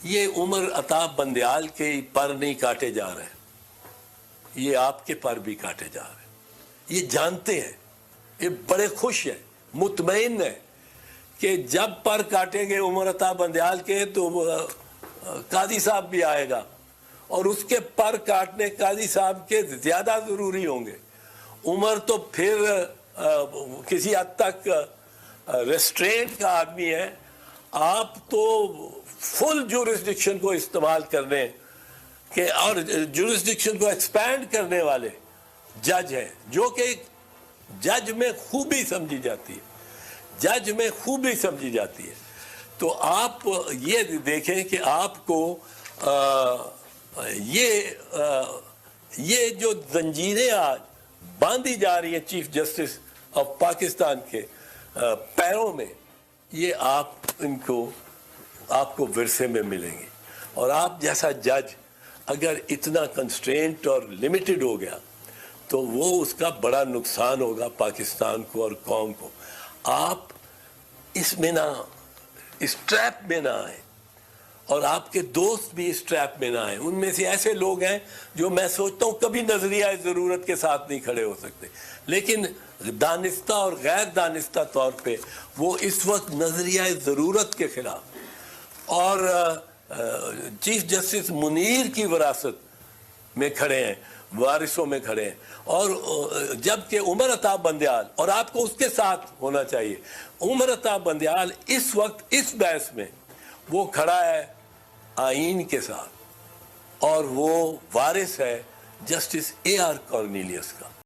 یہ عمر عطا بندیال کے پر نہیں کاٹے جا رہے ہیں، یہ آپ کے پر بھی کاٹے جا رہے ہیں، یہ جانتے ہیں، یہ بڑے خوش ہیں، مطمئن ہیں کہ جب پر کاٹیں گے عمر عطا بندیال کے تو قاضی صاحب بھی آئے گا اور اس کے پر کاٹنے قاضی صاحب کے زیادہ ضروری ہوں گے۔ عمر تو پھر کسی حد تک ریسٹرینٹ کا آدمی ہے، آپ تو فل جورسڈکشن کو استعمال کرنے کہ اور جورسڈکشن کو ایکسپینڈ کرنے والے جج ہیں، جو کہ جج میں خوبی سمجھی جاتی ہے، جج میں خوبی سمجھی جاتی ہے۔ تو آپ یہ دیکھیں کہ آپ کو یہ جو زنجیریں آج باندھی جا رہی ہیں چیف جسٹس آف پاکستان کے پیروں میں، یہ آپ کو ورثے میں ملیں گی۔ اور آپ جیسا جج اگر اتنا کنسٹرینٹ اور لمیٹڈ ہو گیا تو وہ اس کا بڑا نقصان ہوگا پاکستان کو اور قوم کو۔ آپ اس میں نہ اس ٹریپ میں نہ آئیں، اور آپ کے دوست بھی اس ٹریپ میں نہ آئیں۔ ان میں سے ایسے لوگ ہیں جو میں سوچتا ہوں کبھی نظریہ ضرورت کے ساتھ نہیں کھڑے ہو سکتے، لیکن دانستہ اور غیر دانستہ طور پہ وہ اس وقت نظریہ ضرورت کے خلاف اور چیف جسٹس منیر کی وراثت میں کھڑے ہیں، وارثوں میں کھڑے ہیں۔ اور جبکہ عمر عطا بندیال، اور آپ کو اس کے ساتھ ہونا چاہیے، عمر عطا بندیال اس وقت اس بحث میں وہ کھڑا ہے آئین کے ساتھ، اور وہ وارث ہے جسٹس اے آر کارنیلیس کا۔